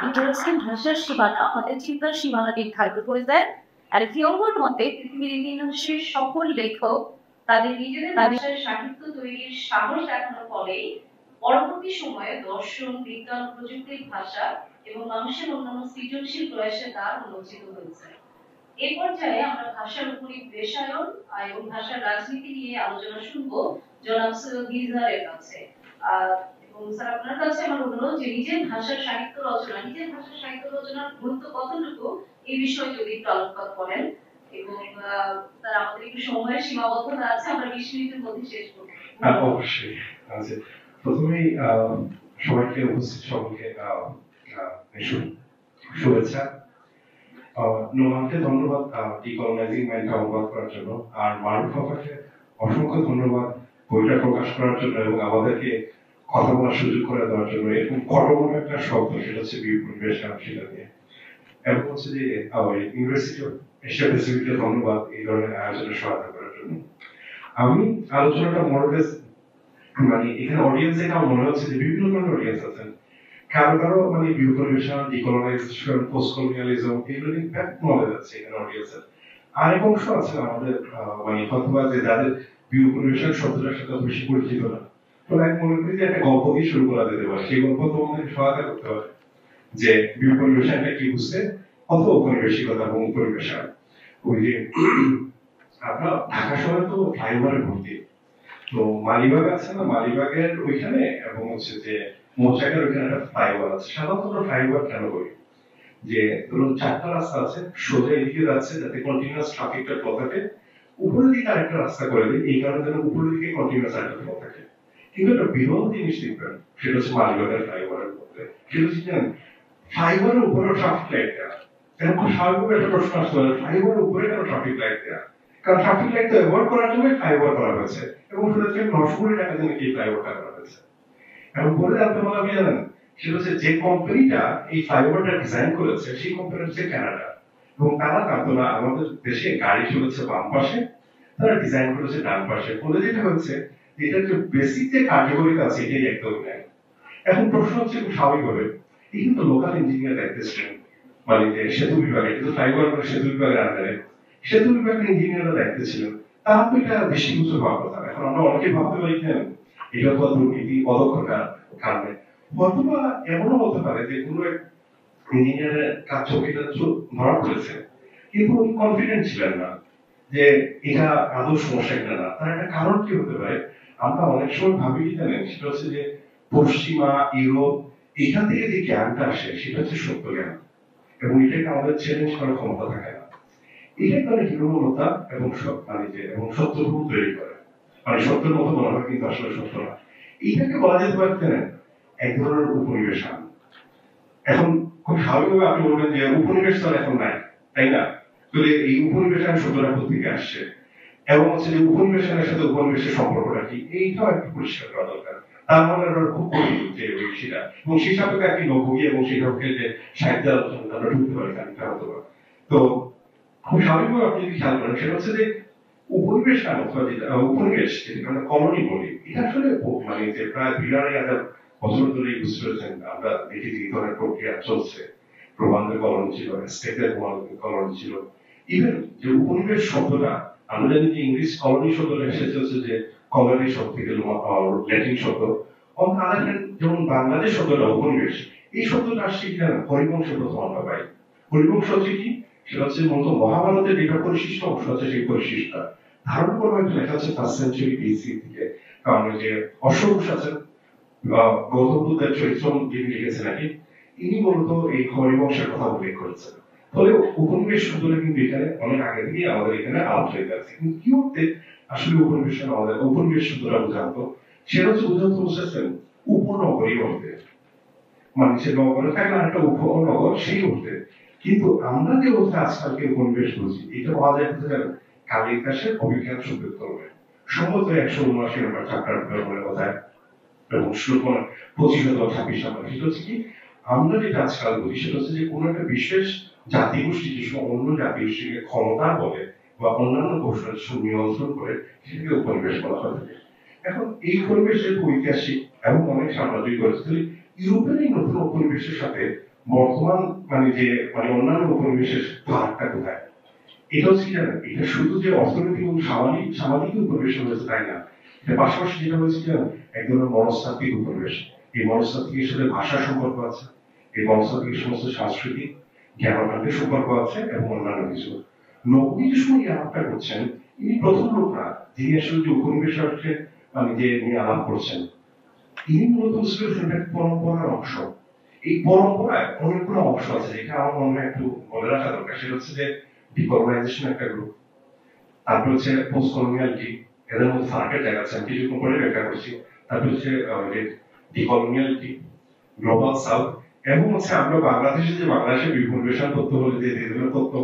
Interesting ভাষার সীমানা আমাদের চিন্তার সীমানাকে নির্ধারিত করে দেয়। আর ফিওরবোর্ড মতে পৃথিবীর ইতিহাসের সকল লেখক তাদের নিজেদের ভাষায় সাহিত্য তৈরির সাহস দেখানোর ফলে পরবর্তী সময়ে দর্শন, বিজ্ঞান, প্রযুক্তির ভাষা এবং মানুষের অন্যান্য সৃজনশীল প্রয়াসের দ্বার উন্মোচিত হয়েছে। এই পর্যায়ে আমরা ভাষার উপনিবেশায়ন এবং ভাষার রাজনীতি নিয়ে আলোচনা শুনবো জনাব সৈয়দ নিজারের কাছে। এবং স্যার আপনার কাছে আমার অনুরোধ যে নিজের ভাষার সাহিত্য রচনার গুরুত্ব কতটুকু এই বিষয়ে যদি একটু আলোকপাত করেন। এবং স্যার আমাদের একটু সময়ের সীমাবদ্ধতা আছে, আমরা 20 মিনিটের মধ্যে শেষ করব। অবশ্যই। প্রথমেই সবাইকে উপস্থিত সকলকে শুভেচ্ছা। নোমানকে ধন্যবাদ ডিকলোনাইজিং মাইন্ডটা অনুবাদ করার জন্য, আর মারুফ আপাকে অসংখ্য ধন্যবাদ বইটা প্রকাশ করার জন্য এবং আমাদেরকে কথা বলার সুযোগ করে দেওয়ার জন্য। এরকম কঠোর একটা শব্দ, সেটা হচ্ছে পরিবেশ, সেটা নিয়ে এবং হচ্ছে যে ইউনিভার্সিটি অফ এশিয়া প্যাসিফিককে ধন্যবাদ এই ধরনের আয়োজনে সহায়তা করার জন্য। আমি আলোচনাটা মোরলেস মানে এখানে অডিয়েন্সে আমার মনে হচ্ছে যে বিভিন্ন ধরনের অডিয়েন্স আছেন। কারো কারো মানে ভিউ পরিবেশন, ডিকলোনাইজেশন, পোস্ট কলোনিয়ালিজম এগুলো নিয়ে ব্যাপক নলেজ আছে এখানে অডিয়েন্সের। আরেক অংশ আছে আমাদের মানে হয়তোবা যে যাদের ভিউ পরিবেশন শব্দটার সাথে বেশি পরিচিত না, তো আমি মনে করি যে একটা গল্প দিয়ে শুরু করা যেতে পারে। সেই গল্প তোমাদের সহায়তা করতে পারে যে ভিউ পরিবেশনটা কি বুঝতে, অথবা উপনিবেশিকতা এবং উপনিবেশন। ওই যে আপনার ঢাকা শহরে তো ফ্লাইওভারে ভর্তি, তো মালিবাগ আছে না, মালিবাগের ওইখানে এবং হচ্ছে যে মোচাকের ওইখানে একটা ফ্লাইওভার আছে। সাধারণত আমরা ফ্লাইওভার কেন করি, যে ধরুন 4টা রাস্তা আছে, সোজা এদিকে যাচ্ছে যাতে কন্টিনিউয়াস ট্রাফিকটা ফ্লো থাকে, উপরের দিকে আরেকটা রাস্তা করে দিই এই কারণে যেন উপরের দিকে কন্টিনিউয়াস একটা ফ্লো থাকে। কিন্তু একটা বিরল জিনিস দেখবেন, সেটা হচ্ছে মালিবাগের ফ্লাইওভারের মধ্যে, সেটা হচ্ছে জানেন ফ্লাইওভারের উপরে ট্রাফিক লাইট দেওয়া। এখন খুব স্বাভাবিক একটা প্রশ্ন আসতে পারে, ফ্লাইওভারের উপরে কেন ট্রাফিক লাইট দেওয়া? কারণ ট্রাফিক লাইট তো অ্যাভয়েড করার জন্য ফ্লাইওভার করা হয়েছে এবং শুনেছি 900 কোটি টাকা দিয়ে এই ফ্লাইওভারটা করা হয়েছে। এবং পরে জানতে পারলাম কি জানেন, সেটা হচ্ছে যে কোম্পানিটা এই ফ্লাইওভারটা ডিজাইন করেছে সেই কোম্পানি হচ্ছে কানাডা, এবং তারা জানতো না আমাদের দেশে গাড়ি চলেছে বাম পাশে, তারা ডিজাইন করেছে ডান পাশে। ফলে যেটা হচ্ছে এটার যে বেসিক যে কার্যকরিতা আছে এটাই একদম নেই। এখন প্রশ্ন হচ্ছে খুব স্বাভাবিকভাবে এই কিন্তু লোকাল ইঞ্জিনিয়ার দেখতেছিলেন, মানে যে সেতু বিভাগে, কিন্তু ফ্লাইওভার সেতু বিভাগের আন্ডারে সেতু বিভাগের ইঞ্জিনিয়াররা দায়িত্বে ছিলেন, তারা তো এটা দৃষ্টিগোচর হওয়ার কথা। এখন আমরা অনেকে ভাবতে পারি কেন এটা তো দুর্নীতি অদক্ষতার কারণে, অথবা এমনও হতে পারে যে কোনো এক ইঞ্জিনিয়ারের কাজ চোখেটা ধরা পড়েছে কিন্তু উনি কনফিডেন্ট ছিলেন না যে এটা আদৌ সমস্যা কিনা না। তার একটা কারণ কি হতে পারে, আমরা অনেক সময় ভাবি কি জানেন, সেটা হচ্ছে যে পশ্চিমা ইউরোপ এখান থেকে যে জ্ঞানটা আসে সেটা হচ্ছে সত্য জ্ঞান, এবং এটাকে আমাদের চ্যালেঞ্জ করার ক্ষমতা থাকে না। এটাই তাহলে হীনমন্যতা এবং মানে যে এবং সত্যভূম তৈরি করে, মানে সত্যের মতো মনে হয় কিন্তু আসলে সত্য না। এইটাকে বলা যেতে পারে এক ধরনের উপনিবেশন। এখন খুব স্বাভাবিকভাবে আপনি বলবেন যে উপনিবেশ তো এখন নাই, তাই না? তাহলে এই উপনিবেশন শব্দটা কোথেকে আসছে এবং হচ্ছে যে উপনিবেশনের সাথে উপনিবেশের সম্পর্কটা কি, এইটাও একটু পরিষ্কার করা দরকার। তার মানে খুব কঠিন যে সেটা, এবং সেই সাপেক্ষে একটি নবী এবং সেই সাপেক্ষে যে সাহিত্যের আলোচনা আমরা ঢুকতে পারি খানিকটা হতে পারে। তো খুব স্বাভাবিকভাবে আপনি যদি খেয়াল করেন সেটা হচ্ছে যে উপনিবেশ কেন, উপনিবেশ যেটা আমরা কলোনি বলি, এটা আসলে মানে যে প্রায় 2,500 বছর ধরে বুঝতে পেরেছেন আমরা দেখি যে এই ধরনের প্রক্রিয়া চলছে। প্রবান্ডের কলোনি ছিল, স্টেটের কলোনি ছিল। ইভেন যে উপনিবেশ শব্দটা আমরা জানি যে ইংলিশ কলোনি শব্দটা এসেছে হচ্ছে যে কলোনি শব্দ থেকে ল্যাটিন শব্দ, যেমন বাংলাদেশ শব্দটা উপনিবেশ, এই শব্দটা আসছে কিনা হরিবংশ প্রথম আমরা পাই। হরিবংশ হচ্ছে কি, সেটা হচ্ছে মূলত মহাভারতের যেটা পরিশিষ্ট অংশ আছে সেই পরিশিষ্টটা ধারণ করা হয়তো লেখা হচ্ছে 1st সেঞ্চুরি বিসি থেকে। কারণ যে অশ্বঘোষ আছেন গৌতম বুদ্ধের চরিত্র যিনি লিখেছেন নাকি, ইনি মূলত এই হরিবংশের কথা উল্লেখ করেছেন। ফলে উপনিবেশ শব্দটা কিন্তু এখানে অনেক আগে থেকে আমাদের এখানে আলোচনা আছে। কিন্তু কি অর্থে আসলে উপনিবেশন আমাদের উপনিবেশ শব্দটা বোঝাতো, সেটা হচ্ছে বোঝাতে বুঝেছেন উপনগরী অর্থে, মানে সে নগরে থাকলে একটা উপনগর সেই অর্থে। কিন্তু আমরা যে অর্থে আজকালকে উপনিবেশ বুঝি, এটা বলা যায় কালির কাছে অভিজ্ঞান শব্দ করবে সম্ভবত 179 নম্বর চ্যাপ্টার বলে কথায় এবং শ্লোক 2526 নম্বর। সেটা হচ্ছে কি, আমরা যেটা আজকাল বলি সেটা হচ্ছে যে কোনো একটা বিশেষ জাতিগোষ্ঠী যে অন্য জাতিগোষ্ঠীকে ক্ষমতা বলে বা অন্যান্য কৌশল নিয়ন্ত্রণ করে সেটাকে উপনিবেশ বলা হয়ে থাকে। এখন এই পরিবেশের ঐতিহাসিক এবং অনেক সামাজিক পরিস্থিতি ইউরোপের এই নতুন উপনিবেশের সাথে বর্তমান অন্যান্য উপনিবেশের ফারাকটা কোথায়? এটা হচ্ছে কি জানেন, এটা শুধু যে অর্থনৈতিক এবং সামাজিক উপনিবেশ হয়েছে তাই না, এর পাশাপাশি যেটা হয়েছে জানেন, এক ধরনের মনস্তাত্ত্বিক উপনিবেশ। এই মনস্তাত্ত্বিকের সাথে ভাষার সম্পর্ক আছে, এই মনস্তাত্ত্বিকের সমস্ত সাংস্কৃতিক জ্ঞানকাণ্ডের সম্পর্ক আছে এবং অন্যান্য কিছু। নবী যে সময় আলাপটা করছেন, ইনি প্রথম লোক না যিনি আসলে যে উপনিবেশ যে নিয়ে আলাপ করছেন। ইনি মূলত পরম্পরার অংশ। এই পরম্পরায় অনেকগুলো অংশ আছে, যেটা আমার মনে হয় একটু বলে রাখা দরকার। সেটা হচ্ছে যে ডিকলোনাইজেশন একটা গ্রুপ, তারপর হচ্ছে পোস্ট কলোনিয়ালিটি, এদের মধ্যে ফারাকের জায়গা আছে, আমি কিছুক্ষণ পরে ব্যাখ্যা করছি। তারপর হচ্ছে ডিকলোনিয়ালিটি, গ্লোবাল সাউথ, এবং হচ্ছে আমরা বাংলাদেশে যে বাংলাদেশের বিপরিবেশন তথ্য হলে যে তথ্য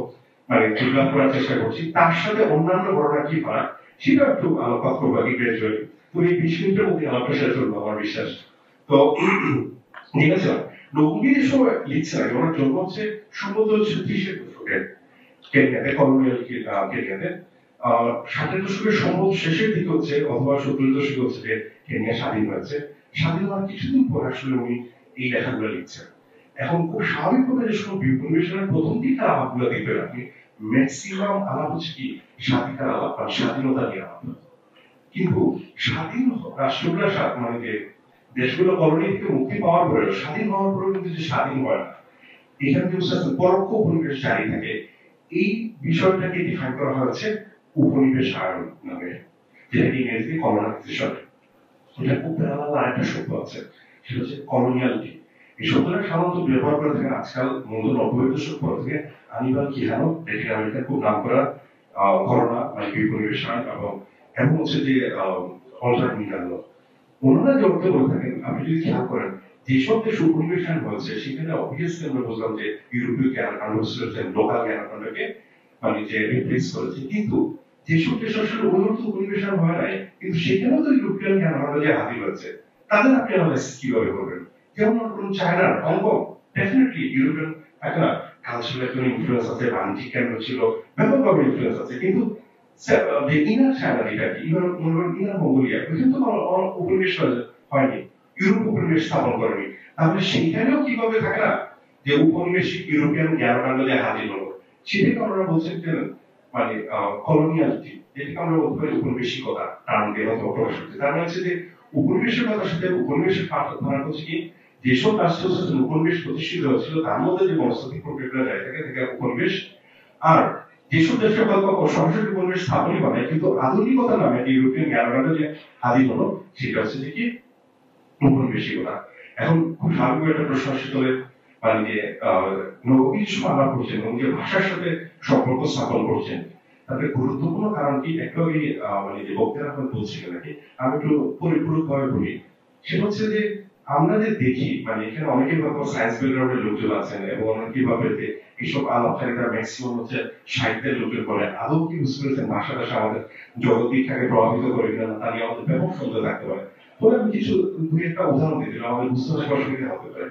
ডেভেলপ করার চেষ্টা করছি, তার সাথে অন্যান্য ঘটনা কি ফারাক সেটা একটু আলোকপাত করবো আগে গ্রাজুয়ালি। তো এই 20 মিনিটের মধ্যে আলাপটা শেষ করবো আমার বিশ্বাস। তো ঠিক আছে, নবীর সময় লিখছে না, ওনার জন্ম হচ্ছে সম্ভবত 30-এর দশকে কেনিয়াতে, কলোনিয়াল কেনিয়াতে। 60-এর দশকের সম্ভব শেষের দিকে হচ্ছে অথবা 70-এর দশকে হচ্ছে যে কেনিয়া স্বাধীন হয়েছে। স্বাধীন হওয়ার কিছুদিন পর আসলে উনি এই লেখাগুলো লিখছেন। এখন খুব স্বাভাবিকভাবে যে সময় বিপরিবেশনের প্রথম দিককার আলাপগুলো দেখবেন আপনি, ম্যাক্সিমাম আলাপ হচ্ছে কি স্বাধিকার আলাপ বা স্বাধীনতা নিয়ে আলাপ। কিন্তু স্বাধীন রাষ্ট্রগুলো যে দেশগুলো কলোনি থেকে মুক্তি পাওয়ার পরে স্বাধীন হওয়ার পরে কিন্তু যে স্বাধীন হয় না, এখানে কিন্তু পরোক্ষ উপনিবেশ জারি থাকে। এই বিষয়টাকে ডিফাইন করা হয়েছে উপনিবেশায়ন নামে, যেটাকে ইংরেজিতে কলোনাইজেশন। এটা খুব প্যারালাল আরেকটা শব্দ আছে, সেটা হচ্ছে কলোনিয়ালিটি। এই শব্দটা সাধারণত ব্যবহার করে থাকেন আজকাল মূলত 90-এর দশক পর থেকে আনিবাল কিহানো, ল্যাটিন আমেরিকার খুব নাম করা ঘটনা উপনিবেশায়ন এবং হচ্ছে যে অল্টার মিনালো। ওনারা যে অর্থ বলে থাকেন, আপনি যদি খেয়াল করেন যেসব দেশ উপনিবেশায়ন হয়েছে সেখানে অবভিয়াসলি আমরা বুঝলাম যে ইউরোপীয় জ্ঞানকাণ্ড লোকাল জ্ঞানকাণ্ডকে যে রিপ্লেস করেছে। কিন্তু যেসব দেশ আসলে ওই অর্থ উপনিবেশায়ন হয় নাই, কিন্তু সেখানেও তো ইউরোপিয়ান জ্ঞানকাণ্ড যে হাজির হয়েছে, তাদের আপনি অ্যানালাইসিস কিভাবে করবেন? যেমন ধরুন চায়নার হংকং, ডেফিনেটলি ইউরোপিয়ান একটা কালচারাল একটা ইনফ্লুয়েন্স আছে, বাণিজ্যিক কেন্দ্র ছিল, ব্যাপকভাবে ইনফ্লুয়েন্স আছে। কিন্তু যে ইনার চায়না যেটা কি ইনার মঙ্গোলিয়া, ওইখানে তো উপনিবেশ হয়নি, ইউরোপ উপনিবেশ স্থাপন করেনি। তাহলে সেইখানেও কিভাবে থাকে না যে উপনিবেশিক ইউরোপিয়ান জ্ঞানকাণ্ড যে হাজির হলো, সেটাকে আমরা বলছি কলোনিয়ালিটি, যেটাকে আমরা বলতে পারি উপনিবেশিকতা টার্ম দিয়ে হয়তো প্রকাশ করছি। তার মানে হচ্ছে যে উপনিবেশের কথার সাথে উপনিবেশের ফারাক হচ্ছে কি, যেসব রাষ্ট্র উপনিবেশ প্রতিষ্ঠিত হয়েছিল তার মধ্যে যে মনস্তাত্ত্বিক প্রক্রিয়া যায় থাকে উপনিবেশ। আর যেসব দেশের হয়তো সরাসরি উপনিবেশ স্থাপনই হয় কিন্তু আধুনিকতা নামে ইউরোপিয়ান জ্ঞানকাণ্ড যে হাজির হলো, সেটা হচ্ছে যে কি উপনিবেশিকতা। এখন খুব স্বাভাবিক একটা প্রশ্ন আসে, যে নবী সময় আলাপ করছেন এবং যে ভাষার সাথে সম্পর্ক স্থাপন করছেন, তাদের গুরুত্বপূর্ণ কারণ কি একটু আগে যে বক্তারা আপনার বলছিলেন নাকি, আমি একটু পরিপূরকভাবে বলি। সেটা হচ্ছে যে আমরা যে দেখি এখানে অনেকেই ভাবে সায়েন্স ব্যাকগ্রাউন্ডের লোকজন আছেন এবং অনেকেই ভাবে যে এইসব আলাপকারীরা ম্যাক্সিমাম হচ্ছে সাহিত্যের লোকের করে, আদৌ কি বুঝতে পেরেছেন ভাষা আমাদের জগৎ দীক্ষাকে প্রভাবিত করে কিনা, তা নিয়ে আমাদের ব্যাপক সন্দেহ থাকতে পারে। তবে আমি কিছু দুই একটা উদাহরণ দিতে আমাদের বুঝতে অসুবিধা হতে পারে।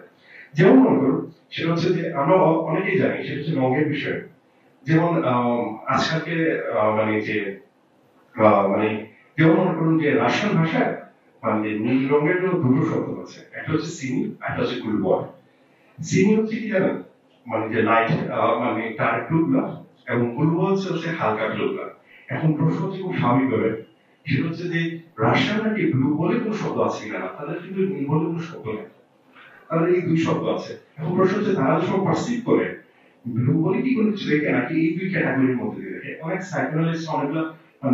যেমন মনে করুন, সেটা হচ্ছে যে আমরা অনেকেই জানি সেটা হচ্ছে রঙের বিষয়। যেমন আজকালকে যে যেমন মনে করুন যে রাশিয়ান ভাষায় নীল রঙের জন্য দুটো শব্দ আছে, একটা হচ্ছে সিনি, একটা হচ্ছে গুলবয়। সিনি হচ্ছে কি জানেন, যে লাইট ডার্ক ব্লু কালার, এবং গুলবয় হচ্ছে হালকা ব্লু কালার। এখন প্রশ্ন হচ্ছে খুব স্বাভাবিকভাবে, সেটা হচ্ছে যে রাশিয়ান নাকি ব্লু বলে কোনো শব্দ আছে কিনা, তাদের কিন্তু নীল বলে কোনো শব্দ নেই, তাদের এই দুই শব্দ আছে। এখন প্রশ্ন হচ্ছে তারা যখন পারসিভ করে ব্লু বলে কি কোনো কিছু দেখে নাকি এই দুই ক্যাটাগরির মধ্যে দিয়ে দেখে। অনেক সাইকোলজিস্ট অনেকগুলো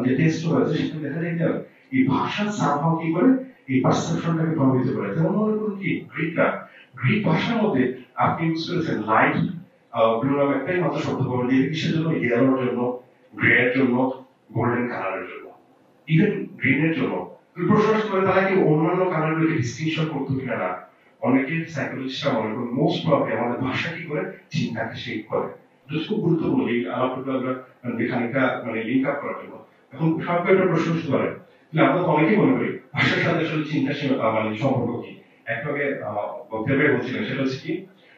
যে টেস্ট হয়েছে সেখানে দেখা যায় যে এই ভাষা সামহাও কি করে এই পারসেপশনটাকে প্রভাবিত করে। যেমন মনে করুন কি গ্রিক ভাষার মধ্যে আপনি ইউজ করেছেন লাইট ব্লু নামে একটাই মাত্র শব্দ পাবেন, যে কিসের জন্য, ইয়েলোর জন্য, গ্রে এর জন্য, গোল্ডেন কালারের জন্য, ইভেন গ্রিনের জন্য। প্রশ্ন করে তারা কি অন্যান্য কালারগুলোকে ডিস্টিংশন করতে কিনা না। অনেকে সাইকোলজিস্টরা মনে করেন মোস্ট প্রবাবলি আমাদের ভাষা কি করে চিন্তাকে শেপ করে। খুব গুরুত্বপূর্ণ এই আলাপটা খানিকটা লিঙ্ক আপ করার জন্য। এখন সবাইকে একটা প্রশ্ন করতে পারে, আমরা তো অনেকেই মনে করি ভাষার সাথে আসলে চিন্তা সম্পর্ক কি। একভাবে বক্তব্যে বলছিলেন, সেটা হচ্ছে কি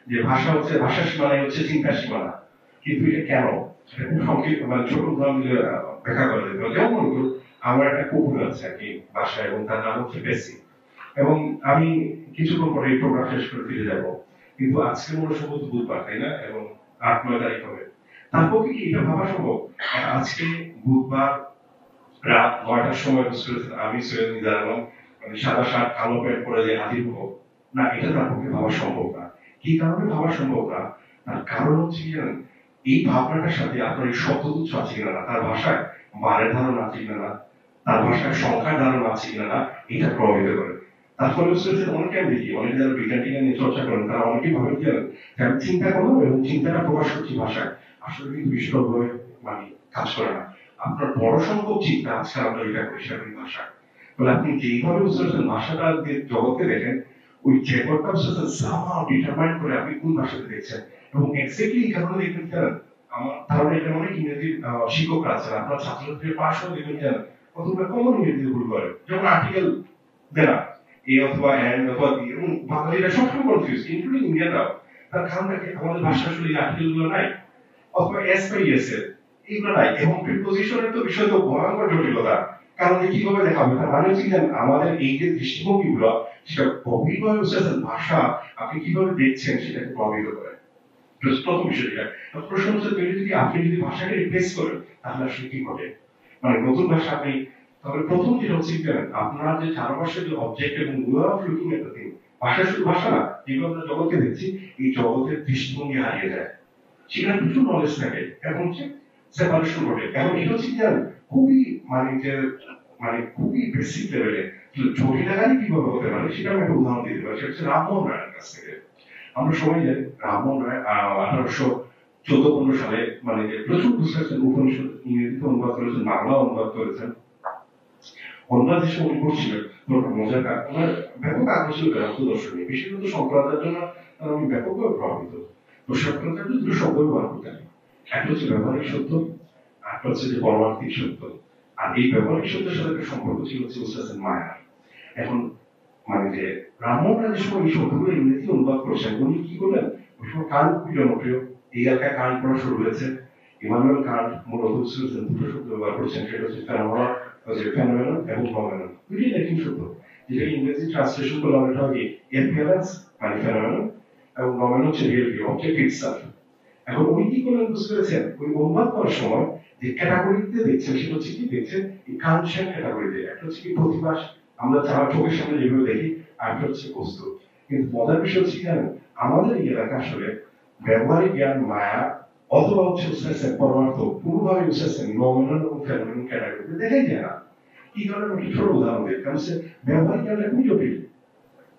যে ভাষার সীমানাই হচ্ছে চিন্তার সীমানা। কিন্তু এটা কেন, এটা খুব সংক্ষিপ্ত ছোট উদাহরণ দিলে ব্যাখ্যা করা যেতে পারে। যেমন মনে করুন আমার একটা কুকুর আছে আর কি বাসায়, এবং তার নাম হচ্ছে বেসি। এবং আমি কিছুক্ষণ পরে এই প্রোগ্রাম শেষ করে ফিরে যাব, কিন্তু আজকে মনে সম্ভবত বুধবার, তাই না? এবং 8-9 তারিখ হবে। তারপর কি এটা ভাবা সম্ভব আজকে বুধবার রাত 9টার সময় আমি সৈয়দ নিজার আলম মানে সাদা শার্ট কালো প্যান্ট পরে যে হাজির হবো না, এটা তার পক্ষে ভাবা সম্ভব না। কি কারণে ভাবা সম্ভব না? তার কারণ হচ্ছে কি জানেন, এই ভাবনাটার সাথে আপনার এই শব্দগুচ্ছ আছে কিনা না, তার ভাষায় বারের ধারণা আছে কিনা না, তার ভাষায় সংখ্যার ধারণা আছে কিনা না, এটা প্রভাবিত করে। তার ফলে অনেকে আমি দেখি, অনেকে যারা বিজ্ঞান টিজ্ঞান নিয়ে চর্চা করেন তারা অনেকেই ভাবেন কি জানেন, যে আমি চিন্তা করলাম এবং চিন্তাটা প্রকাশ করছি ভাষায়, আসলে কিন্তু বিশ্বভাবে মানে কাজ করে না। আপনার বড় সংখ্যক চিন্তা আজকে আমরা এটা করি সেটা ভাষা। তাহলে আপনি যেইভাবে বুঝতেছেন ভাষাটা জগৎকে দেখেন, ওই রেকর্ডটা বুঝতেছেন সামহাউ ডিটারমাইন করে আপনি কোন ভাষাতে দেখছেন। এবং এক্স্যাক্টলি এই কারণে দেখবেন জানেন, আমার ধারণা এটা অনেক ইংরেজি শিক্ষকরা আছেন, আপনার ছাত্রছাত্রীর পাশও দেখবেন জানেন কতগুলো কমন ইংরেজি ভুল করে, যেমন আর্টিকেল দেনা এ অথবা এন্ড অথবা দি, এবং বাঙালিরা সবসময় কনফিউজ, ইনক্লুডিং ইন্ডিয়ানরাও। তার কারণটা কি, আমাদের ভাষা আসলে এই আর্টিকেল গুলো নাই, অথবা এস বা ইএস এর এগুলো নাই। এবং প্রিপোজিশনের তো বিষয় তো ভয়ঙ্কর জটিলতা, কারণ কিভাবে দেখাবে, তার মানে হচ্ছে আমাদের এই যে দৃষ্টিভঙ্গিগুলো সেটা গভীরভাবে বুঝতেছেন, ভাষা আপনি কিভাবে দেখছেন সেটাকে প্রভাবিত করে। প্রথম বিষয়টা প্রশ্ন হচ্ছে, আপনি যদি ভাষাকে রিপ্লেস করেন তাহলে আসলে কি ঘটে, মানে নতুন ভাষা আপনি, তবে প্রথম যেটা হচ্ছে আপনার যে চারপাশের যে অবজেক্ট এবং way of looking at the thing, ভাষা শুধু ভাষা না, যেগুলো আমরা জগৎকে দেখছি এই জগতের দৃষ্টিভঙ্গি হারিয়ে যায়, সেখানে প্রচুর নলেজ থাকে এবং হচ্ছে সেপারেশন ঘটে। এবং এটা হচ্ছে খুবই মানে যে মানে খুবই বেসিক লেভেলে জটিলাগারই কিভাবে হতে পারে সেটা আমি একটা উদাহরণ দিতে পারি। সেটা হচ্ছে রামমোহন রায়ের কাছ থেকে। আমরা সবাই জানি রামমোহন রায় 1814-15 সালে মানে যে প্রচুর বুঝতেছেন উপনিষদ ইংরেজিতে অনুবাদ করেছেন, বাংলা অনুবাদ করেছেন। অনুবাদ হিসেবে উনি করছিলেন মজার কাজ, ওনার ব্যাপক আগ্রহ ছিল বেদান্ত দর্শন নিয়ে, বিশেষত শঙ্করাচার্যের জন্য উনি ব্যাপকভাবে প্রভাবিত। তো শঙ্করাচার্য দুটো শব্দ ব্যবহার করতেন, একটা হচ্ছে ব্যবহারিক সত্য, একটা হচ্ছে যে পরমার্থিক সত্য। আর এই ব্যবহারিক সত্যের সাথে একটা সম্পর্ক ছিল হচ্ছে বুঝতেছেন মায়া। এখন মানে যে রামমোহন রায় যে সময় এই শব্দগুলো ইংরেজি অনুবাদ করেছেন, উনি কি করলেন, ওই সময় কান্ট খুবই জনপ্রিয়, এই এলাকায় কান্ট পড়া শুরু হয়েছে। ইমানুয়েল কান্ট মূলত দুটো শব্দ ব্যবহার করছেন, সেটা হচ্ছে ফেনোমেনন এবং নমেনন, দুটোই একই শব্দ, যেটা ইংরেজি ট্রান্সলেশন করলে অনেকটা হয় অ্যাপিয়ারেন্স মানে ফেনোমেনন, এবং নমেনন হচ্ছে রিয়েলিটি, অবজেক্ট ইটসেলফ। এখন উনি কি করলেন বুঝতে পেরেছেন, ওই অনুবাদ করার সময় যে ক্যাটাগরিতে দেখছেন সেটা হচ্ছে কি দেখছেন এই কানসেপ্ট ক্যাটাগরিতে, একটা হচ্ছে কি প্রতিভাস, আমরা যারা চোখের সামনে যেভাবে দেখি, আর একটা হচ্ছে বস্তু। কিন্তু মজার বিষয় হচ্ছে কি জানেন, আমাদের এই এলাকা আসলে ব্যবহারিক জ্ঞান মায়া অথবা হচ্ছে পরমার্থ পুরোভাবে বুঝতেছেন নমিনাল এবং ফেনোমেনন ক্যাটাগরিতে দেখাই যায় না। কি কারণে আমি ছোট উদাহরণ দিই, কারণ হচ্ছে ব্যবহারিক জ্ঞানটা খুবই জটিল।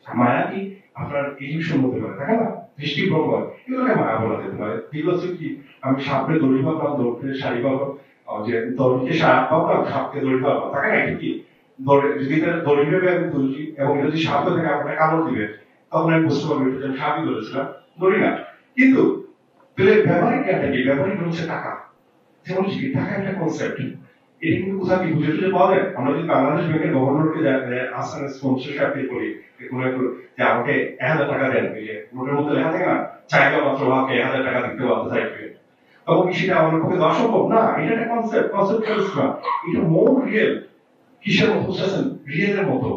মায়া কি আপনার ইলিউশন হতে পারে, তাই না, দৃষ্টিভঙ্গ, এগুলোকে মায়া বলা যেতে পারে। এগুলো হচ্ছে কি, আমি সাপকে দড়ি পাবো, দৌড়কে শাড়ি পাবো, যে দড়িকে সাপ পাবো, সাপকে দড়ি পাবো, তাকে না, এটা কি যদি দড়ি ভেবে আমি তুলছি এবং এটা যদি সাপ থেকে আপনাকে কামড় দিবে, তখন আমি বুঝতে পারবো এটা আমি সাপই ধরেছিলাম, দড়ি না। কিন্তু ব্যবহারিক জ্ঞানটা কি, ব্যবহারিক হচ্ছে টাকা, যেমন কি টাকা একটা কনসেপ্ট, এটা কিন্তু কোথাও কি বুঝে টুঝে পাওয়া যায়। আমরা যদি বাংলাদেশ ব্যাংকের গভর্নরকে আসানের স্পন্সরশিপ দিয়ে বলি যে আমাকে 1000 টাকা দেন, নোটের মধ্যে লেখা থাকে না, চাইলে মাত্র আমাকে 1000 টাকা দিতে বাধ্য থাকবে, তখন কি সেটা আমার পক্ষে দেওয়া সম্ভব না? এটা একটা কনসেপ্ট না, এটা মোর রিয়েল, কিসের মতো বুঝতেছেন, রিয়েলের মতো।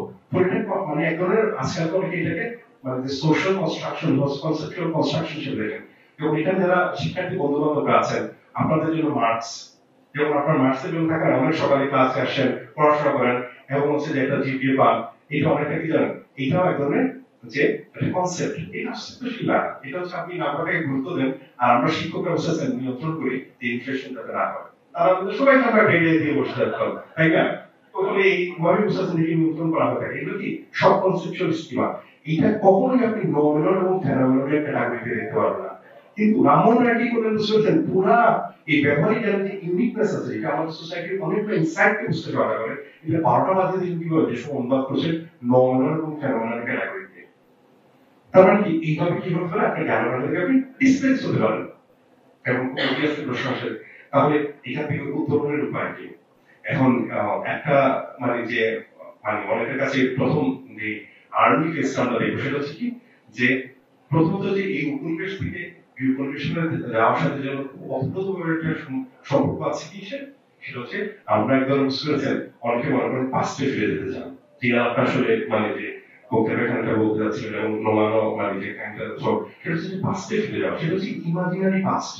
মানে এক ধরনের আজকাল অনেকে এটাকে মানে যে সোশ্যাল কনস্ট্রাকশন বা কনসেপচুয়াল কনস্ট্রাকশন হিসেবে দেখেন। এবং এখানে যারা শিক্ষার্থী বন্ধু বান্ধবরা আছেন, আপনাদের জন্য মার্কস, যেমন আপনার মার্কসের জন্য থাকেন, অনেক সকালে ক্লাসে আসেন, পড়াশোনা করেন এবং হচ্ছে যে একটা জিপিএ পান, এটা অনেকটা কি জানেন, এটাও এক ধরনের যে একটা কনসেপ্ট, এটা সৃষ্টিশীল না, এটা হচ্ছে আপনি নাম্বারটাকে গুরুত্ব দেন, আর আমরা শিক্ষকরা বসে নিয়ন্ত্রণ করি যে ইনফ্লেশন যাতে না হয়, তারা সবাই নাম্বার ভেঙে দিয়ে বসে থাকতাম, তাই না? ওখানে এইভাবে বুঝতেছেন নিয়ন্ত্রণ করা হয়ে থাকে। এগুলো কি সব কনসেপচুয়াল স্কিমা, এটা কখনোই আপনি নমিনাল এবং ফেনোমেননের ক্যাটাগরিতে দেখতে পারবেন না। কিন্তু রামমোহন রায় কি করলেন বুঝতে পুরা এই ব্যবহারিক জ্ঞানের যে ইউনিকনেস আছে, এটা আমাদের সোসাইটির অনেকটা ইনসাইটকে বুঝতে পারা যাবে। এটা 12টা বাজে দিন কিভাবে যে সব অনুবাদ করছেন নমিনাল এবং ফেনোমেনন ক্যাটাগরিতে, তার মানে কি এইভাবে কি হতে পারে, আপনি জ্ঞান থেকে আপনি ডিসপ্লেস হতে পারেন। এবং অবভিয়াসলি প্রশ্ন আসে, তাহলে এখান থেকে উত্তরণের উপায় কি? এখন একটা মানে যে মানে অনেকের কাছে প্রথম যে আর্লি ফেজটা আমরা দেখবো সেটা হচ্ছে কি, যে প্রথমত যে এই উপনিবেশ থেকে উপনিবেশনে যাওয়ার সাথে যেন অদ্ভুতভাবে একটা সম্পর্ক আছে কি, সেটা হচ্ছে আমরা একদম বুঝতে পেরেছেন অনেকে মনে করেন পাস্টে ফিরে যেতে চান, যে আপনার আসলে মানে যে বক্তব্য এখানটা বলতে যাচ্ছিলেন এবং নোমানো মানে যে কাইন্ডটা সেটা হচ্ছে পাস্টে ফিরে যাওয়া, সেটা হচ্ছে ইমাজিনারি পাস্ট,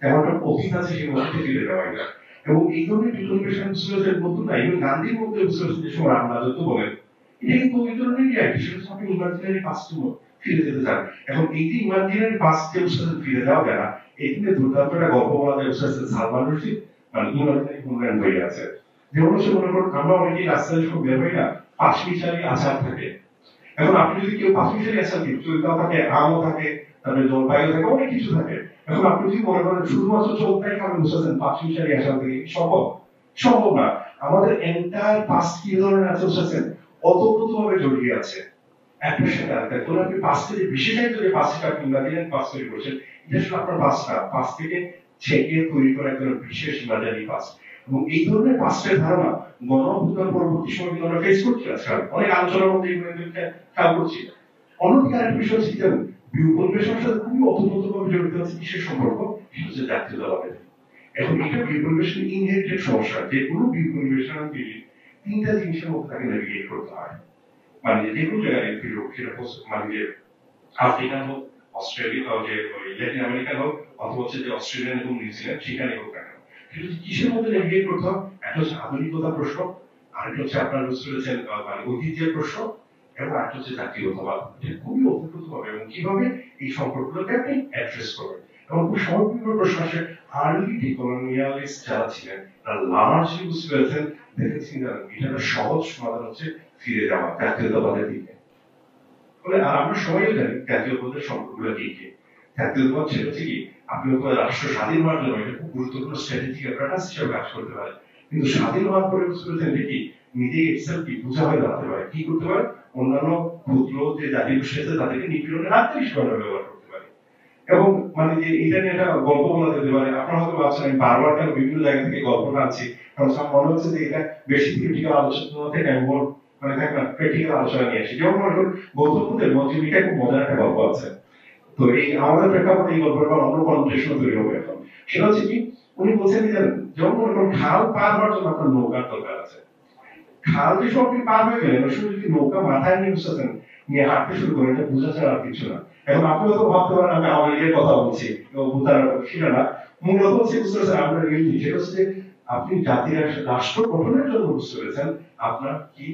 এমন একটা অতীত আছে সেই অতীতে ফিরে যাওয়া এটা। এবং এই ধরনের ডিক্লারেশন বুঝতে নতুন না, ইভেন গান্ধীর মধ্যে বুঝতে যে সময় রামরাজত্ব বলেন, এটা কিন্তু ওই ধরনেরই আইডি, সেটা হচ্ছে আপনি ইমাজিনারি পাস্টে ফিরে যেতে চান। এখন এই যে ইমাজিনারি পাস্টে ফিরে যাওয়া যায় না, এই দিনে দুর্দান্ত একটা গল্প বলা যায় সালমান রশিদ মানে ইমাজিনারি হোমল্যান্ড হয়ে আছে। যেমন হচ্ছে মনে করুন আমরা অনেকেই রাস্তায় যখন বের হই না, পাঁচমিশালি আচার থাকে। এখন আপনি যদি কেউ পাঁচমিশালি আচার দিন, চৈতাও থাকে, আমও থাকে, তারপরে জলপাইও থাকে, অনেক কিছু থাকে। এখন আপনি যদি মনে করেন শুধুমাত্র চোখটাই খাবেন বুঝতেছেন পাঁচমিশালি আচার থেকে, সম্ভব? সম্ভব না। আমাদের এন্টায়ার পাঁচ কি ধরনের আছে বুঝতেছেন অতপ্রতভাবে জড়িয়ে আছে একটার সাথে আরেকটা। ধরুন আপনি পাঁচ থেকে বিশেষায়িত যে পাঁচটা আপনি ইমাজিনারি পাঁচ তৈরি করছেন, এটা আসলে আপনার পাঁচটা পাঁচ থেকে ছেঁকে তৈরি করা একজন বিশেষ ইমাজিনারি পাঁচ। এবং এই ধরনের পাঁচটার ধারণা গণ অভ্যুত্থান পরবর্তী সময় কিন্তু আমরা ফেস করছি আজকাল, অনেক আলোচনার মধ্যে এগুলো খেয়াল করছি। অন্যদিকে আরেকটা বিষয় হচ্ছে জানেন, বিপরিবেশের সাথে খুবই অতপ্রতভাবে জড়িত আছে কিসের সম্পর্ক, সেটা হচ্ছে জাতীয়তাবাদের। এখন এটা বিপরিবেশের ইনহেরিটেড সমস্যা, যে কোনো বিপরিবেশন তিনটা জিনিসের মধ্যে তাকে নেভিগেট করতে হয়। মানে যে কোনো জায়গায় ফিরে হোক, সেটা মানে যে আফ্রিকান হোক, অস্ট্রেলিয়া যে ল্যাটিন আমেরিকান হোক, অথবা হচ্ছে যে অস্ট্রেলিয়ান এবং নিউজিল্যান্ড, সেখানে হোক না কেন, সেটা হচ্ছে কিসের মধ্যে নেভিগেট করতে হবে। একটা হচ্ছে আধুনিকতা প্রশ্ন, আরেকটা হচ্ছে আপনার রয়েছেন মানে ঐতিহ্যের প্রশ্ন, এবং আরেকটা হচ্ছে জাতীয়তাবাদ। এটা খুবই অভিজ্ঞত হবে এবং কিভাবে এই সম্পর্কগুলোকে আপনি অ্যাড্রেস করবেন। এবং খুব স্বাভাবিক প্রশ্ন আসে, আর্লি ডিকলোনিয়ালিস্ট যারা ছিলেন তারা লার্জলি বুঝতে পেরেছেন, দেখেছি এটা সহজ সমাধান হচ্ছে ফিরে যাওয়া জাতীয়তাবাদের দিকে। ফলে আর আমরা সবাই জানি জাতীয়তাবাদের সম্পর্কগুলো কি কি। জাতীয়তাবাদ সেটা হচ্ছে কি, আপনি রাষ্ট্র স্বাধীন হওয়ার জন্য এটা খুব গুরুত্বপূর্ণ স্ট্র্যাটেজিক অ্যাপারেটাস হিসেবে কাজ করতে পারে, কিন্তু স্বাধীন হওয়ার পরে বুঝতে পেরেছেন যে কি নিজে ইটসেলফ কি বোঝা হয়ে দাঁড়াতে পারে, কি করতে পারে, অন্যান্য ক্ষুদ্র যে জাতি গোষ্ঠী আছে তাদেরকে নিপীড়নের হাত হিসেবে ব্যবহার করতে পারে। এবং মানে যে এটা নিয়ে একটা গল্প বলা যেতে পারে। আপনারা হয়তো ভাবছেন আমি বারবার কেন বিভিন্ন জায়গা থেকে গল্পটা আনছি, কারণ মনে হচ্ছে যে এটা বেশি থিওরিটিক্যাল আলোচনা থেকে আমি মানে থাকে না প্র্যাকটিক্যাল আলোচনা নিয়ে আসি। যেমন মনে করুন গৌতম বুদ্ধের মঞ্জুরিকা খুব মজার একটা গল্প আছে। তো এই আমাদের প্রেক্ষাপটে এই গল্পটা অন্য কনটেক্সট তৈরি হবে এখন। সেটা হচ্ছে কি, উনি বলছেন কি জানেন, যেমন মনে করুন খাল পার হওয়ার জন্য আপনার নৌকার দরকার আছে। খাল যে সব আপনি পার হয়ে গেলেন, ওই সময় যদি নৌকা মাথায় নিয়ে বসেছেন, নিয়ে হাঁটতে শুরু করেন, এটা বোঝা ছাড়া আর কিছু না। এখন আপনি হয়তো ভাবতে পারেন আমি আওয়ামী লীগের কথা বলছি, ভূতার সেটা না। মূলত হচ্ছে বুঝতে পারছেন আপনার রিয়েলিটি, সেটা হচ্ছে যে আপনি জাতির রাষ্ট্র গঠনের জন্য বুঝতে পেরেছেন আপনার কি,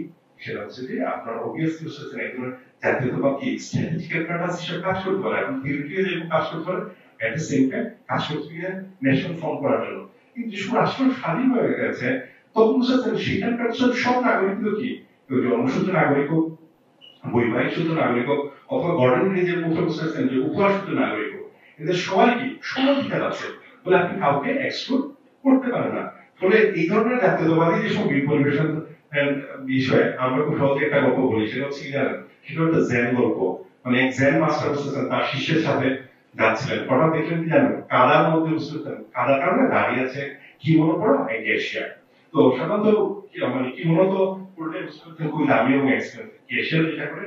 সেটা হচ্ছে যে আপনার অবভিয়াসলি বুঝতে পারছেন একজন জাতীয়তাবাদ কি স্ট্র্যাটেজিক অ্যাপারেটাস হিসেবে কাজ করতে পারে, এখন থিওরিটিক্যালি যেরকম কাজ করতে পারে, এট দ্য সেম টাইম কাজ করতে গিয়ে ন্যাশনাল ফর্ম করার জন্য। কিন্তু যে সময় রাষ্ট্র স্বাধীন হয়ে গেছে, তখন বুঝতে পারছেন সেখানকার সব নাগরিকগুলো কি, কেউ জন্মসূত্র নাগরিক হোক, বৈবাহিক সূত্র নাগরিক হোক, অথবা গঠন নিজের মুখে বুঝতে পারছেন যে উপহার সূত্র নাগরিক হোক, এদের সবাই কি সমাধিকার আছে বলে আপনি কাউকে এক্সক্লুড করতে পারেন না। ফলে এই ধরনের জাতীয়তাবাদী যেসব বিপরিবেশন বিষয়ে আমরা খুব সহজে একটা গল্প বলি, সেটা হচ্ছে কি জানেন, সেটা একটা জেন গল্প। মানে এক জেন মাস্টার বুঝতেছেন তার শিষ্যের সাথে যাচ্ছিলেন, হঠাৎ দেখলেন কি জানেন, কাদার মধ্যে বুঝতেছেন, কাদার কারণে দাঁড়িয়ে আছে কি মনে পড়া এক এশিয়া। তো সাধারণত মানে কি মূলত করলে খুবই দামি এবং এক্সপেন্সিভ, এশিয়ার যেটা করে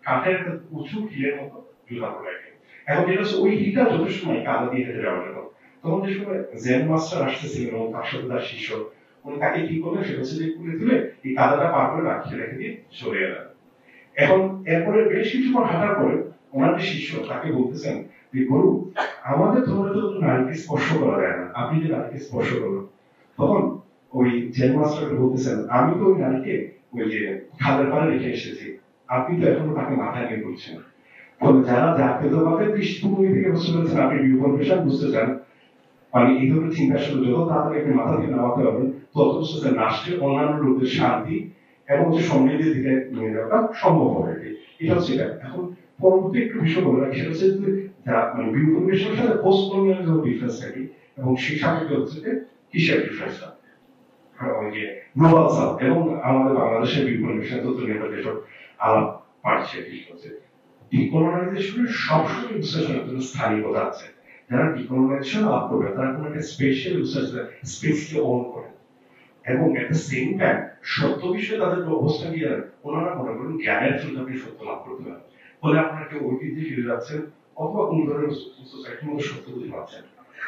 কাঠের একটা উঁচু হিলের মতো জুতা পরে রাখে। এখন যেটা হচ্ছে ওই হিলটা যথেষ্ট সময় কাদা দিয়ে হেঁটে যাওয়ার জন্য। তখন যে সময় জেন মাস্টার আসতেছিলেন এবং তার সাথে তার শিষ্য, উনি তাকে কি করলেন, সেটা হচ্ছে যে কুলে তুলে এই কাদাটা পার করে রাখিয়ে রেখে দিয়ে সরে এলেন। এখন এরপরে বেশ কিছুক্ষণ হাঁটার পরে ওনার যে শিষ্য তাকে বলতেছেন যে গুরু, আমাদের ধর্মে তো নারীকে স্পর্শ করা যায় না, আপনি যে নারীকে স্পর্শ করলেন। তখন ওই জেন মাস্টারকে বলতেছেন, আমি তো ওই নারীকে ওই যে খালের পাড়ে রেখে এসেছি, আপনি তো এখনো তাকে মাথায় নিয়ে বলছেন। যারা জাতীয়তাবাদের দৃষ্টিভঙ্গি থেকে বুঝতে পেরেছেন আপনি বিপরিবেশন বুঝতে চান, মানে এই ধরনের চিন্তা আসলে যত তাড়াতাড়ি আপনি মাথা থেকে নামাতে পারবেন, তত বুঝতেছেন রাষ্ট্রের অন্যান্য লোকদের শান্তি এবং যে সমৃদ্ধির দিকে নিয়ে যাওয়াটা সম্ভব হবে। এটা হচ্ছে এটা। এখন পরবর্তী একটু বিষয় বলে রাখি, সেটা হচ্ছে যে মানে বিপরিবেশনের সাথে পোস্ট কলোনিয়ালিজম ডিফারেন্স থাকি, এবং সেই সাথে হচ্ছে যে কিসের ডিফারেন্সটা ওই যে গ্লোবাল সাউথ এবং আমাদের বাংলাদেশের বিপরিবেশন তথ্য নিয়ে যেসব আলাপ পাচ্ছে, হচ্ছে ডিকলোনাইজেশনের সবসময় বিশ্লেষণের জন্য স্থানীয়তা আছে। যারা ডিকলোনাইজেশন লাভ করবে তারা কোনো একটা স্পেশাল স্পেসকে ওন করে, এবং এট দ্য সেম টাইম সত্য বিষয়ে তাদের অবস্থা কি জানেন, ওনারা মনে করেন জ্ঞানের জন্য আপনি সত্য লাভ করতে পারেন। ফলে আপনারা কেউ ঐতিহ্যে ফিরে যাচ্ছেন অথবা কোন ধরনের সোসাইটির মধ্যে সত্য বুঝতে পারছেন।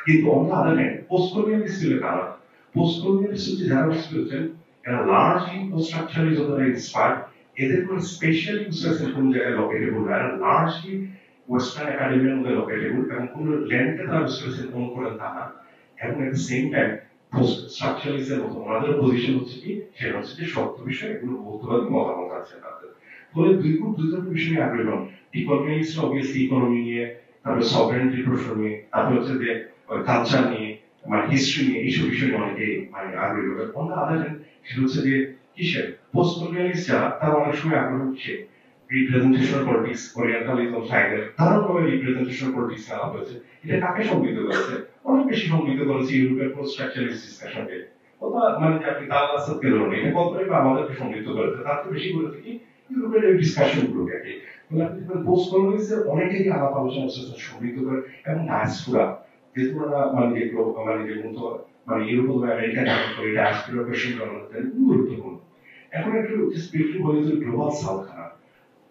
কিন্তু অন্য আদার হ্যান্ড পোস্ট কলোনিয়ালিস্ট ছিল কারা, পোস্ট কলোনিয়ালিস্ট হচ্ছে যারা বুঝতে পেরেছেন এরা লার্জলি কনস্ট্রাকচারালিজম দ্বারা ইন্সপায়ার্ড এদের কোনো স্পেশাল ইউজেস কোন জায়গায় লোকেটেবল না, লার্জলি ওয়েস্টার্ন একাডেমির মধ্যে লোকেটেবল, এবং কোনো ল্যান্ডকে তারা ইউজেস কোন করে তা না। এবং at the same time post স্ট্রাকচারালিজমের মতো ওনাদের পজিশন হচ্ছে কি, সেটা হচ্ছে যে সত্য বিষয় এগুলো বহুত্ববাদী মতামত আছে তাদের। ফলে দুই ধরনের বিষয়ে আগ্রহী হন। ইকোনমিক্স অবভিয়াসলি ইকোনমি নিয়ে, তারপরে সভারেন্টি প্রশ্ন নিয়ে, তারপরে হচ্ছে যে কালচার নিয়ে, মানে হিস্ট্রি নিয়ে, এইসব বিষয় নিয়ে অনেকে মানে আগ্রহী হবে। অন্য আদার সেটা হচ্ছে যে কিসের পোস্ট কলোনিয়ালিস্ট যারা, তারা অনেক সময় আগ্রহ হচ্ছে রিপ্রেজেন্টেশন পলিটিক্স, ওরিয়েন্টালিজম সাইডের দারুণভাবে রিপ্রেজেন্টেশন পলিটিক্স আনা হয়েছে। এটা কাকে সমৃদ্ধ করেছে? অনেক বেশি সমৃদ্ধ করেছে ইউরোপের পোস্ট স্ট্রাকচারালিস্ট ডিসকাশনকে। মানে যে আপনি তাল আসাদকে ধরুন, এটা কতটাই বা আমাদেরকে সমৃদ্ধ করেছে, তার চেয়ে বেশি করেছে কি ইউরোপের এই ডিসকাশন গুলোকে। আপনি পোস্ট কলোনিয়ালিস্টের অনেকেই আলাপ আলোচনা সমৃদ্ধ করে, এবং ডায়াসপোরা যেহেতু ওরা মানে যেগুলো মানে যেগুলো মানে ইউরোপ বা আমেরিকা করে ডায়াসপোরা কোয়েশ্চেন করানো গুরুত্বপূর্ণ। এখন একটু স্পেশালি বলি যে গ্লোবাল সাউথ খানা,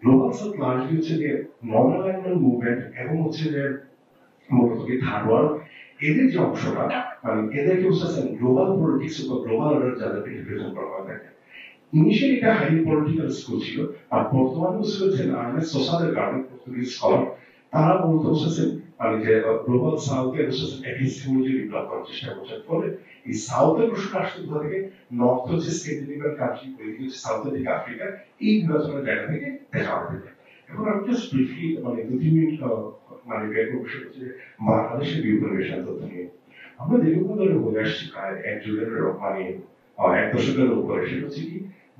গ্লোবাল সাউথ লার্জলি হচ্ছে যে নন অ্যালাইনমেন্ট মুভমেন্ট এবং হচ্ছে যে মূলত কি থার্ড ওয়ার্ল্ড, এদের যে অংশটা মানে এদেরকে হচ্ছে গ্লোবাল পলিটিক্স বা গ্লোবাল অর্ডার যাদেরকে রিপ্রেজেন্ট করা হয় থাকে। ইনিশিয়ালি এটা হাইলি পলিটিক্যাল স্কুল ছিল, আর বর্তমানে হচ্ছেন আর্নেস্ট সোসাদের কারণে পর্তুগিজ স্কলার, তারা মূলত হচ্ছে মানে যে গ্লোবাল সাউথে হচ্ছে এপিস্টেমোলজি ডেভেলপ করার চেষ্টা করছেন। ফলে এই সাউথের প্রশ্ন আসছে কোথা থেকে? নর্থ হচ্ছে স্ক্যান্ডিনেভিয়ান কান্ট্রি, ওইদিকে হচ্ছে সাউথের দিকে আফ্রিকা, এই বিভাজনের জায়গা থেকে দেখা হবে। এখন আমি জাস্ট ব্রিফলি মানে 2-3 মিনিট মানে বের করবো, সেটা হচ্ছে বাংলাদেশের বিউপনিবেশন তথ্য নিয়ে। আমরা দীর্ঘদিন ধরে বলে আসছি, প্রায় এক যুগের মানে এক দশকের উপরে। সেটা হচ্ছে কি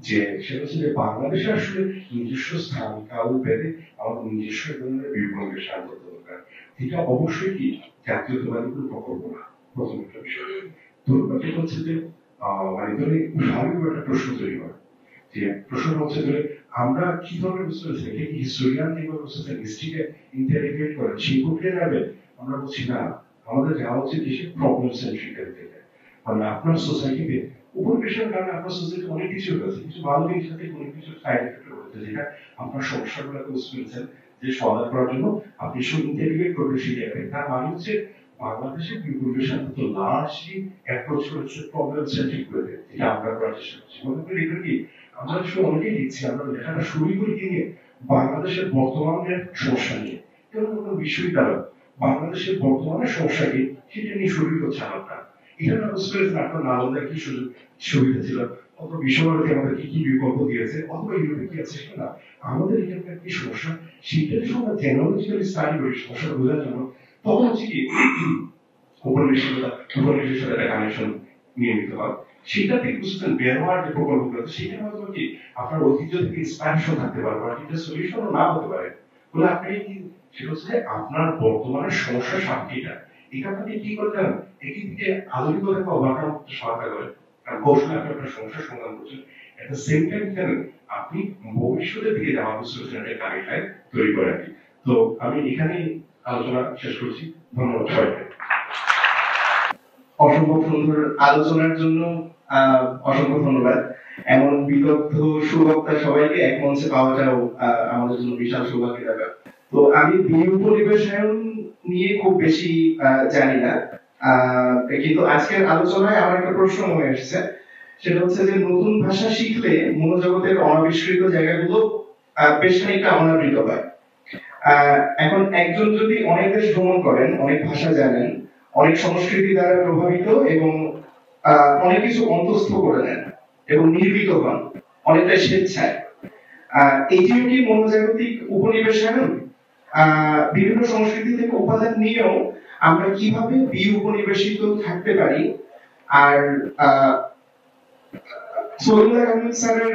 যে সেটা হচ্ছে যে বাংলাদেশে আসলে নিজস্ব স্থান কাল ভেদে আমাদের নিজস্ব ধরনের বিউপনিবেশ আনতে দরকার। এটা অবশ্যই কি জাতীয়তাবাদী কোনো প্রকল্প না, প্রথম একটা বিষয়। ধরুন যেটা হচ্ছে যে মানে ধরে স্বাভাবিক একটা প্রশ্ন তৈরি হয়, যে প্রশ্ন হচ্ছে যে আমরা কি ধরনের বুঝতে পারছি, এটা কি হিস্টোরিয়ান যেভাবে বুঝতে হিস্ট্রিকে ইন্টারগ্রেট করে সেই প্রক্রিয়া যাবে? আমরা বলছি না, আমাদের যাওয়া হচ্ছে দেশের প্রবলেম সেন্ট্রিক থেকে। মানে আপনার সোসাইটিতে উপনিবেশের কারণে আপনার সোসাইটি অনেক কিছু হয়েছে, কিছু ভালো জিনিস সাথে অনেক কিছু সাইড এফেক্ট হয়েছে, যেটা আপনার সমস্যাগুলোকে বুঝতে পেরেছেন যে সমাধান করার জন্য আপনি সব ইন্টারগ্রেট করবে সেই জায়গায়। তার মানে হচ্ছে বাংলাদেশের বিউপনিবেশন তো লার্জলি অ্যাপ্রোচ করেছে প্রবলেম সেন্ট্রিক করে, যেটা আমরা করার চেষ্টা করছি। মনে করি এটা কি আমরা আসলে অনেকেই লিখছি, আমরা লেখাটা শুরু করি কি নিয়ে? বাংলাদেশের বর্তমানের সমস্যা নিয়ে। যেমন কোনো বিশ্ববিদ্যালয় বাংলাদেশের বর্তমানের সমস্যা কি সেটা নিয়ে শুরু করছে আমরা। এটা না বুঝতে পেরেছেন আপনার নালন্দার কি সুবিধা ছিল, অথবা বিশ্বভারতী আমাদের কি কি বিকল্প দিয়েছে, অথবা ইউরোপে কি আছে সেটা না, আমাদের এখানকার কি সমস্যা সেটা যখন আমরা জেনারেলিস্টিক্যালি স্টাডি করি সমস্যাটা বোঝার জন্য, তখন হচ্ছে কি উপনিবেশের সাথে একটা কানেকশন নিয়ে নিতে হয়। সেটা থেকে বুঝতেন বের হওয়ার যে প্রকল্পগুলো, সেটা হয়তো কি আপনার ঐতিহ্য থেকে ইন্সপায়ারেশন থাকতে পারবে, আর এটা সলিউশনও না হতে পারে। বলে আপনি কি সেটা হচ্ছে আপনার বর্তমানে সমস্যা সাক্ষীটা, এটা আপনি কি করতেন এটিকে আধুনিকতা বা ওভারকাম করতে সহায়তা করে, কারণ কৌশলে আপনি আপনার সমস্যার সমাধান করছেন। এট দ্য সেম টাইম জানেন আপনি ভবিষ্যতের দিকে যাওয়ার সলিউশনের একটা গাইডলাইন তৈরি করে রাখি। তো আমি এখানেই আলোচনা শেষ করছি। ধন্যবাদ সবাইকে। অসম্ভব সুন্দর আলোচনার জন্য অসংখ্য ধন্যবাদ। এমন বিদগ্ধ সুবক্তা সবাইকে এক মঞ্চে পাওয়াটাও আমাদের জন্য বিশাল সৌভাগ্যের ব্যাপার। তো আমি বিউপনিবেশন নিয়ে খুব বেশি জানি না, কিন্তু আজকের আলোচনায় আমার একটা প্রশ্ন মনে এসেছে, সেটা হচ্ছে যে নতুন ভাষা শিখলে মনোজগতের অনাবিষ্কৃত জায়গাগুলো বেশ খানিকটা অনাবৃত হয়। এখন একজন যদি অনেক দেশ ভ্রমণ করেন, অনেক ভাষা জানেন, অনেক সংস্কৃতি দ্বারা প্রভাবিত এবং অনেক কিছু অন্তঃস্থ করে নেন এবং নির্মিত হন অনেকটা স্বেচ্ছায়, এটিও কি মনোজাগতিক উপনিবেশায়ন? বিভিন্ন সংস্কৃতি থেকে উপাদান নিয়েও আমরা কিভাবে বিউপনিবেশিত থাকতে পারি? আর সৈয়দুল্লাহ কামিল স্যারের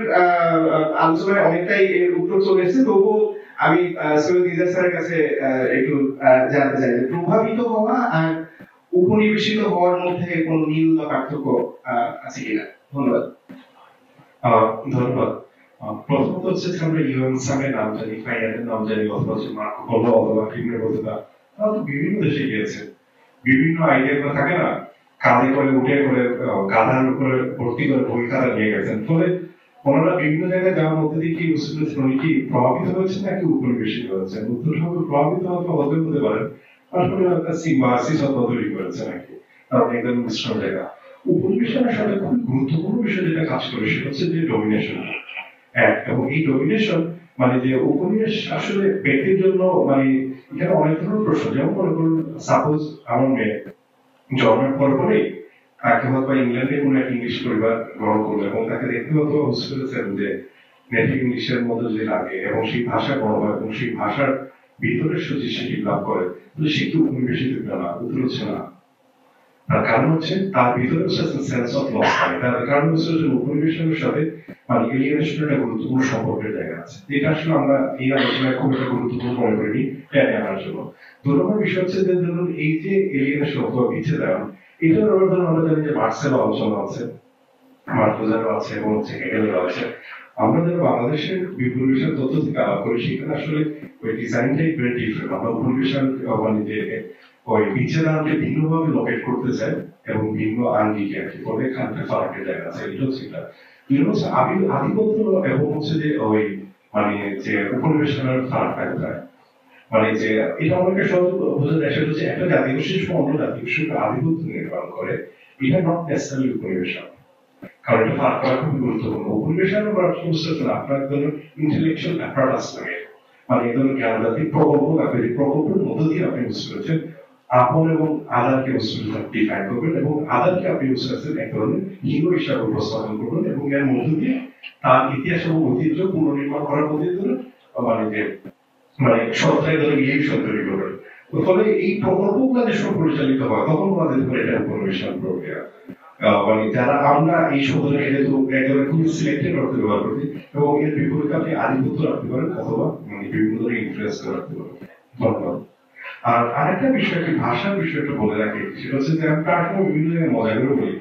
আলোচনায় অনেকটাই এর উত্তর চলে এসেছে, তবুও আমি সৈয়দ ইজাজ স্যারের কাছে একটু জানতে চাই যে প্রভাবিত হওয়া আর উপনিবেশিত হওয়ার মধ্যে কোনো মিল বা পার্থক্য আছে কিনা। ধন্যবাদ। ধন্যবাদ। প্রথমত হচ্ছে যে আমরা ইউএন সামের নাম জানি, ফাইয়ারের নাম জানি, অথবা মার্কো পোলো অথবা কিংবা বলতে, তারা তো বিভিন্ন দেশে গিয়েছে, বিভিন্ন আইডিয়া থাকে না, কাঁধে করে উঠে করে গাধার উপরে ভর্তি করে বই খাতা নিয়ে গেছেন। ফলে ওনারা বিভিন্ন জায়গায় যাওয়ার মধ্যে দিয়ে কি বুঝতে পেরেছেন উনি কি প্রভাবিত হয়েছে নাকি উপনিবেশিত হয়েছেন? উত্তর হবে প্রভাবিত হতে পারেন, আসলে একটা সিম্বাসিস তৈরি করেছে নাকি, কারণ একদম মিশ্রণ জায়গা। উপনিবেশনের সাথে খুব গুরুত্বপূর্ণ বিষয় যেটা কাজ করে সেটা হচ্ছে যে ডমিনেশন। এক, এবং এই ডমিনেশন মানে যে উপনিবেশ আসলে ব্যক্তির জন্য মানে এখানে অনেক ধরনের প্রশ্ন, যেমন মনে করুন সাপোজ আমার মেয়ে জন্মের পরে তাকে হয়তো ইংল্যান্ডে কোনো এক ইংলিশ পরিবার গ্রহণ করলো এবং তাকে দেখতে হয়তো বুঝতে যে নেটিভ ইংলিশের মধ্যে যে লাগে এবং সেই ভাষা বড় হয় এবং সেই ভাষার ভিতরের সে সেটি লাভ করে, তাহলে সে কি উপনিবেশিত না? উত্তর হচ্ছে না। তার কারণ হচ্ছে তার ভিতরে সেন্স অফ লস থাকে। তার কারণ হচ্ছে যে উপনিবেশনের সাথে মানে এলিয়েনেশনের একটা গুরুত্বপূর্ণ সম্পর্কের জায়গা আছে। এটা আসলে আমরা এই আলোচনায় খুব একটা গুরুত্বপূর্ণ মনে করিনি টেনে আনার জন্য। 2 নম্বর বিষয় হচ্ছে যে ধরুন এই যে এলিয়েনেশন অথবা বিচ্ছেদন, এটার ব্যাপারে ধরুন আমরা জানি যে মার্ক্সের আলোচনা আছে, মার্কোজারও আছে এবং হচ্ছে হেগেলেরও আছে। আমরা যারা বাংলাদেশের উপনিবেশের তথ্য থেকে আলাপ করি সেখানে আসলে ওই ডিজাইনটাই ভেরি ডিফারেন্ট। আমরা উপনিবেশন মানে যে ওই বিচ্ছেদনকে ভিন্নভাবে লোকেট করতে চাই এবং ভিন্ন আঙ্গিকে আর কি বলে এখানটা ফারাকের জায়গা আছে। এটা হচ্ছে এটা। দুই হচ্ছে আধিপত্য এবং হচ্ছে যে ওই মানে যে উপনিবেশনের ফারাকটা কোথায়, মানে যে এটা আমাকে সহজ বোঝা যায় সেটা হচ্ছে একটা জাতিগোষ্ঠীর অন্য জাতিগোষ্ঠীর আধিপত্য নির্মাণ করে, এটা নট নেসেসারিলি উপনিবেশন। কারণ এটা ফারাক করা খুবই গুরুত্বপূর্ণ। উপনিবেশনের করার বুঝতে আপনার জন্য ইন্টেলেকচুয়াল অ্যাপারাটাস লাগে, মানে এই ধরনের জ্ঞানজাতিক প্রকল্প লাগবে, যে প্রকল্পের মধ্য দিয়ে আপনি বুঝতে পেরেছেন আপন এবং আদারকে বুঝতে ডিফাইন করবেন এবং আদারকে আপনি বুঝতে পারছেন এক ধরনের হিরো হিসাবে উপস্থাপন করবেন এবং এর মধ্য দিয়ে তার ইতিহাস এবং ঐতিহ্য পুনর্নির্মাণ করার মধ্যে মানে যে মানে সত্তায় ধরে ইলিউশন তৈরি করবেন। ফলে এই প্রকল্পগুলো যখন পরিচালিত হয় তখন আমাদের উপরে এটা উপনিবেশন প্রক্রিয়া, মানে যারা আমরা এই শব্দটাকে যেহেতু একেবারে খুব সিলেক্টেড অর্থে ব্যবহার করি এবং এর বিপরীতে আপনি আধিপত্য রাখতে পারেন অথবা মানে বিভিন্ন ধরনের ইনফ্লুয়েন্স রাখতে পারেন। ধন্যবাদ। আর আরেকটা বিষয়, কি ভাষার বিষয়টা বলে রাখি, সেটা হচ্ছে যে আমি তার সময় বিভিন্ন জায়গায় মজা করে বলি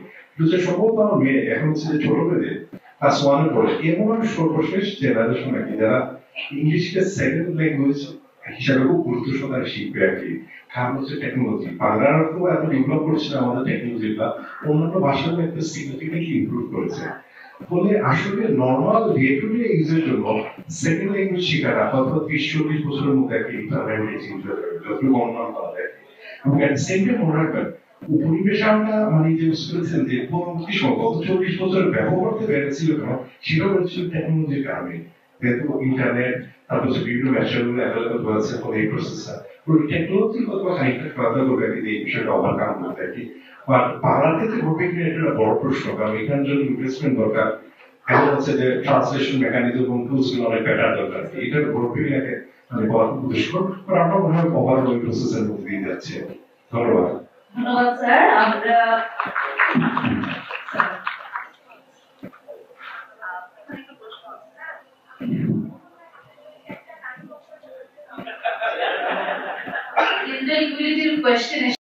যে সম্ভবত আমার মেয়ে এখন হচ্ছে যে ছোট মেয়েদের ক্লাস 1 এ পড়ে, এমন সর্বশেষ জেনারেশন আর কি যারা ইংলিশকে সেকেন্ড ল্যাঙ্গুয়েজ হিসাবে খুব গুরুত্ব সহকারে শিখবে আর কি। কারণ হচ্ছে টেকনোলজি, বাংলার তো এত ডেভেলপ করছে আমাদের টেকনোলজিটা, অন্যান্য ভাষাগুলো একটু সিগনিফিকেন্টলি ইমপ্রুভ করেছে। ফলে আসলে নর্মাল ডে টু ডে ইউজের জন্য সেকেন্ড ল্যাঙ্গুয়েজ শেখাটা হয়তো 30-40 বছরের মধ্যে একটা ইন্টারনেট চেঞ্জ হয়ে যাবে, যতটুকু অনুমান করা যায়। এবং এট সেম টাইম মনে রাখবেন উপনিবেশনটা মানে যে বুঝতেছেন যে পরবর্তী সময় গত 40 বছরের ব্যবহার করতে পেরেছিল কেন, সেটা হচ্ছে টেকনোলজির কারণে। যেহেতু ইন্টারনেট, তারপর হচ্ছে বিভিন্ন ম্যাটেরিয়াল অ্যাভেলেবল হয়েছে, ফলে এই প্রসেসটা পুরো টেকনোলজি কত খানিকটা সহায়তা করবে আর কি এই বিষয়টা ওভারকাম করতে আর কি। বাট বাংলার ক্ষেত্রে ঘটবে কিনা এটা একটা বড় প্রশ্ন, কারণ এখানে জন্য ইনভেস্টমেন্ট দরকার এবং হচ্ছে যে ট্রান্সলেশন মেকানিজম এবং টুলস গুলো অনেক বেটার দরকার। এটার ঘটবে কিনাকে মানে বলার উদ্দেশ্য, বাট আমরা মনে হয় ওভারঅল ওই প্রসেসের মধ্যে দিয়ে যাচ্ছে। ধন্যবাদ। ধন্যবাদ স্যার। আমরা gender equality question